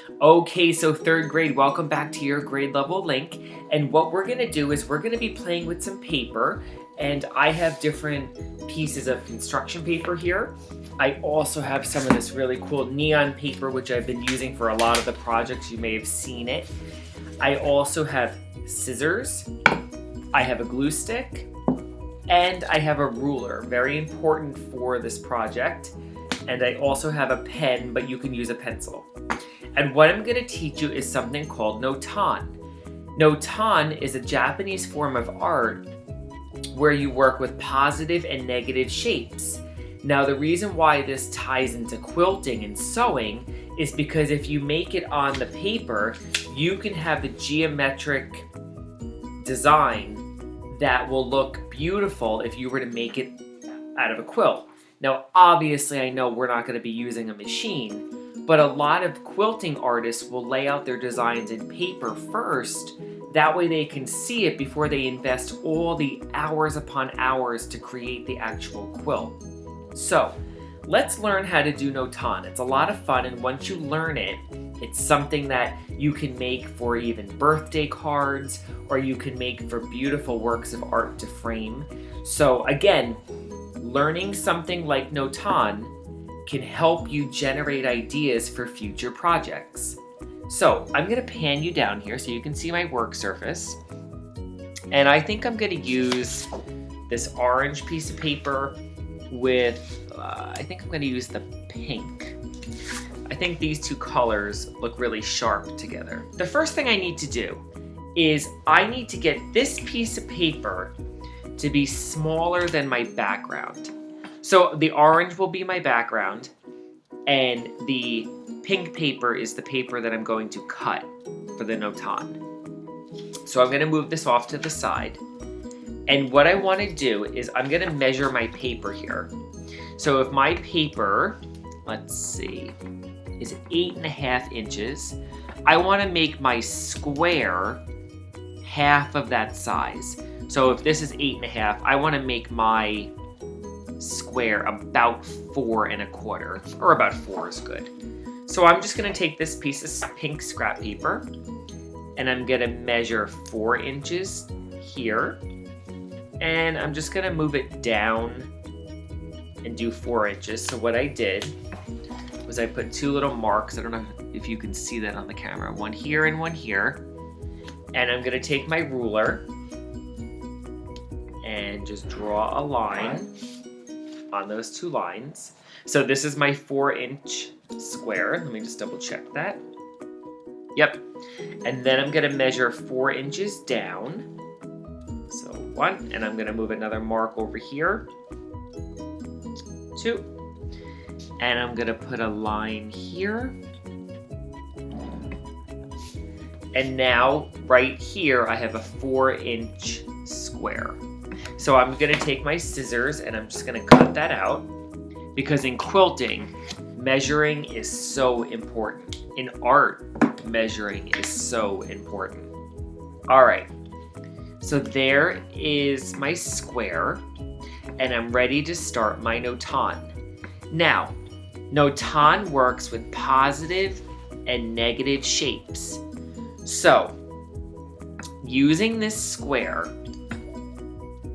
Okay, so third grade, welcome back to your grade level link. And what we're gonna do is we're gonna be playing with some paper, and I have different pieces of construction paper here. I also have some of this really cool neon paper, which I've been using for a lot of the projects. You may have seen it. I also have scissors, I have a glue stick, and I have a ruler, very important for this project. And I also have a pen, but you can use a pencil. And what I'm going to teach you is something called notan. Notan is a Japanese form of art where you work with positive and negative shapes. Now, the reason why this ties into quilting and sewing is because if you make it on the paper, you can have the geometric design that will look beautiful if you were to make it out of a quilt. Now, obviously, I know we're not going to be using a machine, but a lot of quilting artists will lay out their designs in paper first. That way they can see it before they invest all the hours upon hours to create the actual quilt. So, let's learn how to do notan. It's a lot of fun, and once you learn it, it's something that you can make for even birthday cards, or you can make for beautiful works of art to frame. So again, learning something like notan can help you generate ideas for future projects. So I'm gonna pan you down here so you can see my work surface. And I think I'm gonna use this orange piece of paper with, I think I'm gonna use the pink. I think these two colors look really sharp together. The first thing I need to do is I need to get this piece of paper to be smaller than my background. So the orange will be my background, and the pink paper is the paper that I'm going to cut for the notan. So I'm gonna move this off to the side. And what I wanna do is I'm gonna measure my paper here. So if my paper, let's see, is 8.5 inches, I wanna make my square half of that size. So if this is 8.5, I wanna make my square about 4.25, or about 4 is good. So I'm just gonna take this piece of pink scrap paper, and I'm gonna measure 4 inches here, and I'm just gonna move it down and do 4 inches. So what I did was I put two little marks. I don't know if you can see that on the camera. One here and one here. And I'm gonna take my ruler and just draw a line on those two lines. So this is my 4-inch square. Let me just double check that. Yep. And then I'm gonna measure 4 inches down. So 1, and I'm gonna move another mark over here. 2. And I'm gonna put a line here. And now, right here, I have a 4-inch square. So I'm gonna take my scissors and I'm just gonna cut that out, because in quilting, measuring is so important. In art, measuring is so important. All right, so there is my square, and I'm ready to start my notan. Now, notan works with positive and negative shapes. So, using this square,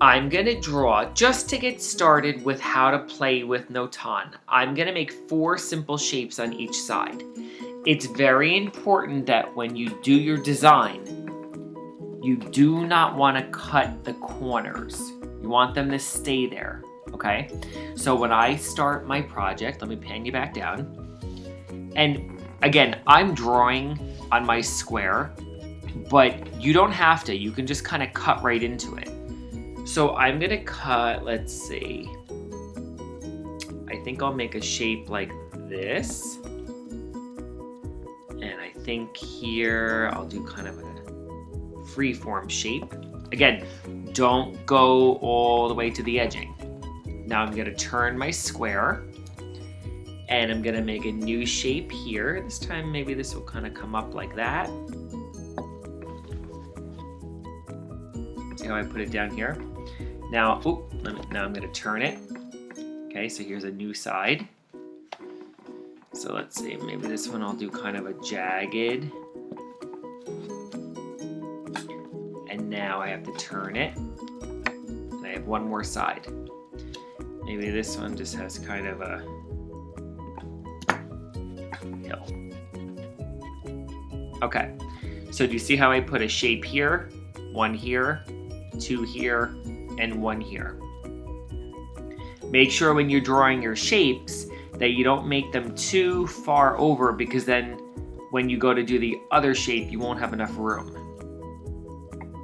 I'm gonna draw, just to get started with how to play with notan, I'm gonna make 4 simple shapes on each side. It's very important that when you do your design, you do not wanna cut the corners. You want them to stay there, okay? So when I start my project, let me pan you back down. And again, I'm drawing on my square, but you don't have to. You can just kind of cut right into it. So I'm gonna cut, let's see. I think I'll make a shape like this. And I think here I'll do kind of a free-form shape. Again, don't go all the way to the edging. Now I'm gonna turn my square, and I'm gonna make a new shape here. This time maybe this will kind of come up like that. See how I put it down here? Now, now I'm gonna turn it. Okay, so here's a new side. So let's see, maybe this one I'll do kind of a jagged. And now I have to turn it. And I have one more side. Maybe this one just has kind of a hill. Okay, so do you see how I put a shape here, one here, two here, and one here? Make sure when you're drawing your shapes that you don't make them too far over, because then when you go to do the other shape, you won't have enough room.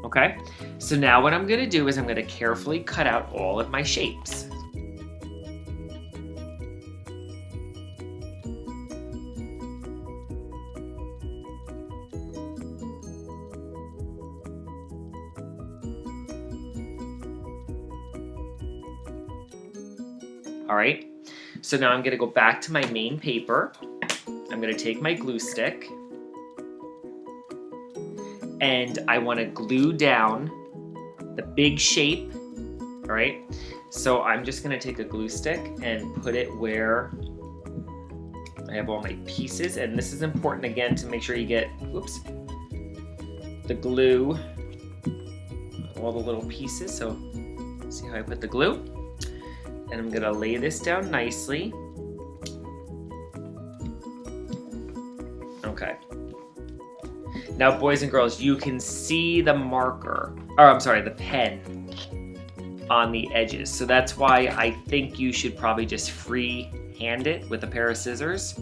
Okay, so now what I'm gonna do is I'm gonna carefully cut out all of my shapes. All right, so now I'm gonna go back to my main paper. I'm gonna take my glue stick and I wanna glue down the big shape, all right? So I'm just gonna take a glue stick and put it where I have all my pieces, and this is important again to make sure you get, whoops, the glue, all the little pieces. So see how I put the glue? And I'm gonna lay this down nicely. Okay. Now, boys and girls, you can see the marker, or I'm sorry, the pen on the edges. So that's why I think you should probably just free hand it with a pair of scissors,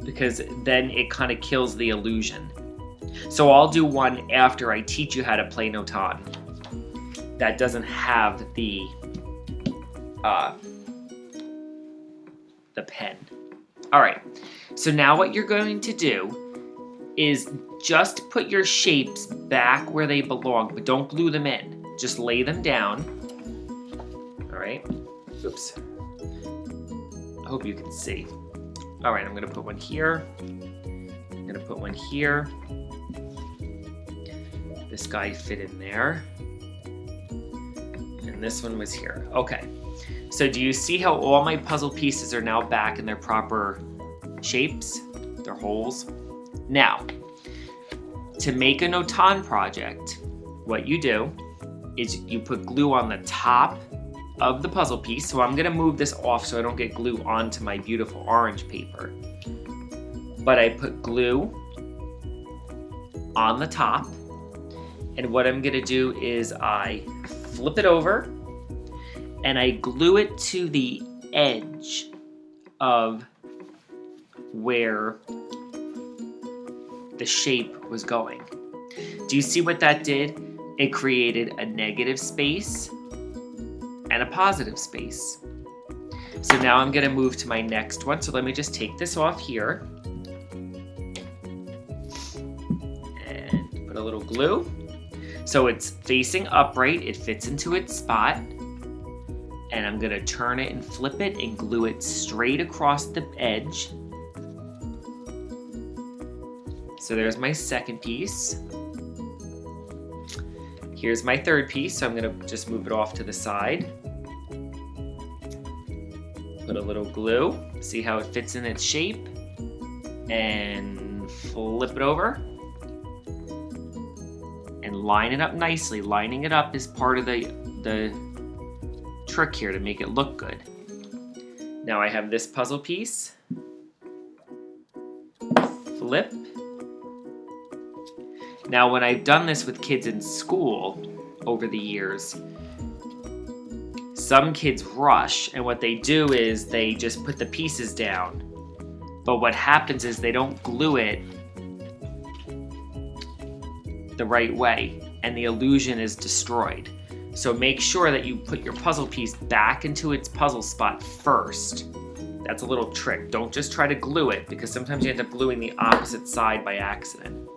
because then it kind of kills the illusion. So I'll do one after I teach you how to play Notan that doesn't have the pen. All right, so now what you're going to do is just put your shapes back where they belong, but don't glue them in. Just lay them down. All right, oops. I hope you can see. All right, I'm gonna put one here. I'm gonna put one here. This guy fit in there. And this one was here. Okay. So do you see how all my puzzle pieces are now back in their proper shapes, their holes? Now, to make a Notan project, what you do is you put glue on the top of the puzzle piece. So I'm gonna move this off so I don't get glue onto my beautiful orange paper. But I put glue on the top, and what I'm gonna do is I flip it over and I glue it to the edge of where the shape was going. Do you see what that did? It created a negative space and a positive space. So now I'm gonna move to my next one. So let me just take this off here and put a little glue. So it's facing upright, it fits into its spot. And I'm gonna turn it and flip it and glue it straight across the edge. So there's my second piece. Here's my third piece, so I'm gonna just move it off to the side. Put a little glue, see how it fits in its shape, and flip it over. And line it up nicely. Lining it up is part of the trick here to make it look good. Now I have this puzzle piece. Flip. Now when I've done this with kids in school over the years, some kids rush, and what they do is they just put the pieces down. But what happens is they don't glue it the right way, and the illusion is destroyed. So make sure that you put your puzzle piece back into its puzzle spot first. That's a little trick. Don't just try to glue it, because sometimes you end up gluing the opposite side by accident,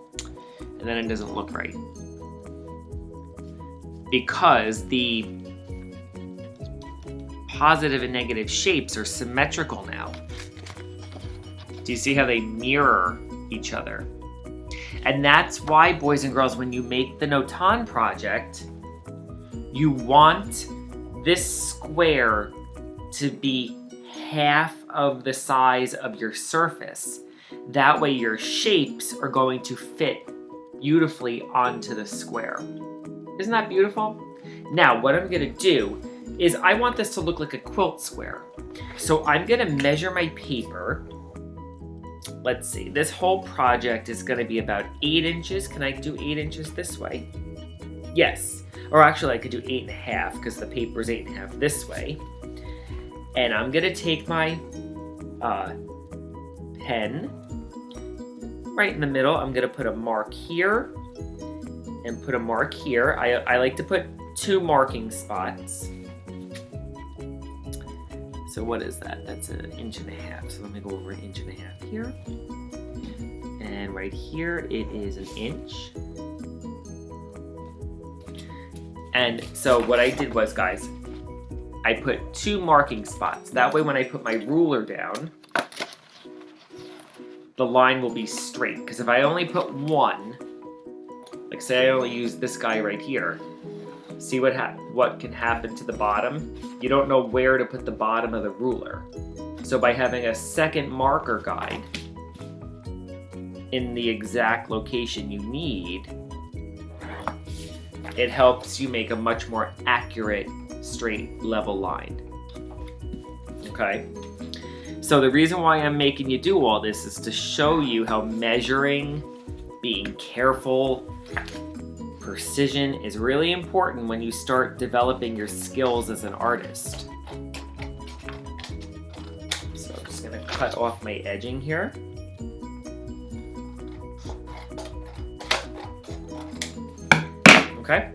and then it doesn't look right. Because the positive and negative shapes are symmetrical now. Do you see how they mirror each other? And that's why, boys and girls, when you make the Notan project, you want this square to be half of the size of your surface. That way your shapes are going to fit beautifully onto the square. Isn't that beautiful? Now, what I'm gonna do is I want this to look like a quilt square. So I'm gonna measure my paper. Let's see, this whole project is gonna be about 8 inches. Can I do 8 inches this way? Yes, or actually I could do 8.5 because the paper is 8.5 this way. And I'm gonna take my pen right in the middle. I'm gonna put a mark here and put a mark here. I like to put 2 marking spots. So what is that? That's 1.5 inches. So let me go over 1.5 inches here. And right here, it is 1 inch. And so what I did was, guys, I put 2 marking spots. That way when I put my ruler down, the line will be straight. Because if I only put 1, like say I only use this guy right here, see what can happen to the bottom? You don't know where to put the bottom of the ruler. So by having a second marker guide in the exact location you need, it helps you make a much more accurate, straight, level line. Okay? So the reason why I'm making you do all this is to show you how measuring, being careful, precision is really important when you start developing your skills as an artist. So I'm just gonna cut off my edging here. Okay,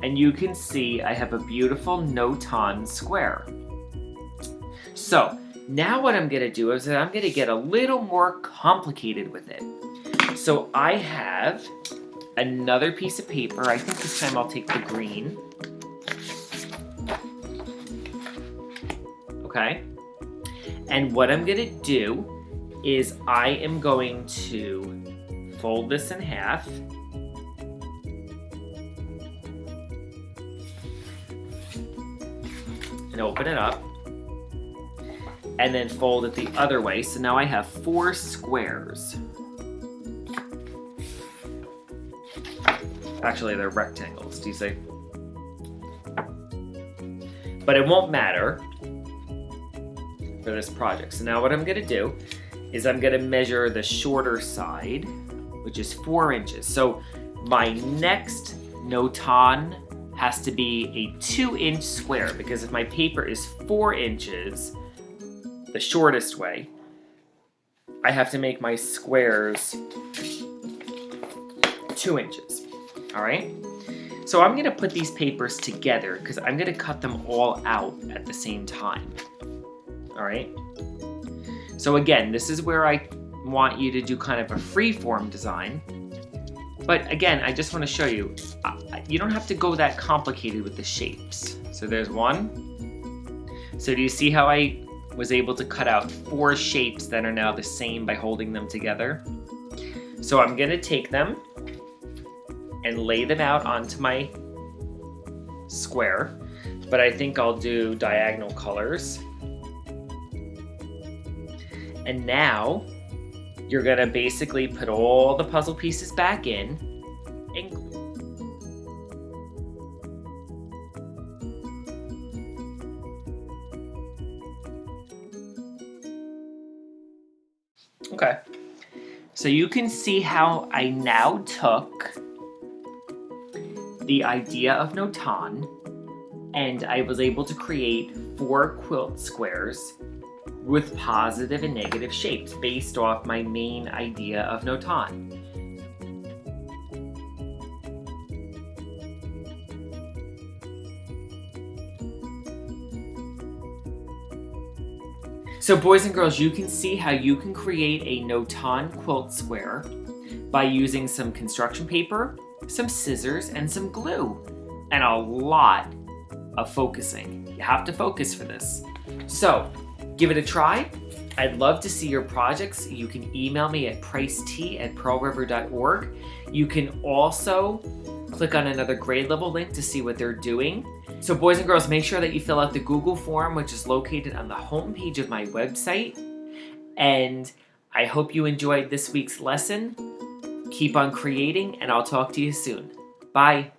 and you can see I have a beautiful Notan square. So now what I'm gonna do is I'm gonna get a little more complicated with it. So I have another piece of paper. I think this time I'll take the green. Okay, and what I'm gonna do is I am going to fold this in half. And open it up, and then fold it the other way. So now I have 4 squares. Actually, they're rectangles, do you see? But it won't matter for this project. So now what I'm gonna do is I'm gonna measure the shorter side, which is 4 inches. So my next Notan has to be a 2-inch square, because if my paper is 4 inches, the shortest way, I have to make my squares 2 inches, all right? So I'm gonna put these papers together because I'm gonna cut them all out at the same time, all right? So again, this is where I want you to do kind of a free-form design. But again, I just want to show you, you don't have to go that complicated with the shapes. So there's 1. So do you see how I was able to cut out 4 shapes that are now the same by holding them together? So I'm gonna take them and lay them out onto my square, but I think I'll do diagonal colors. And now, you're gonna basically put all the puzzle pieces back in and glue. Okay, so you can see how I now took the idea of Notan and I was able to create 4 quilt squares with positive and negative shapes based off my main idea of Notan. So boys and girls, you can see how you can create a Notan quilt square by using some construction paper, some scissors, and some glue, and a lot of focusing. You have to focus for this. So, give it a try. I'd love to see your projects. You can email me at pricet@pearlriver.org. You can also click on another grade level link to see what they're doing. So boys and girls, make sure that you fill out the Google form, which is located on the homepage of my website. And I hope you enjoyed this week's lesson. Keep on creating, and I'll talk to you soon. Bye.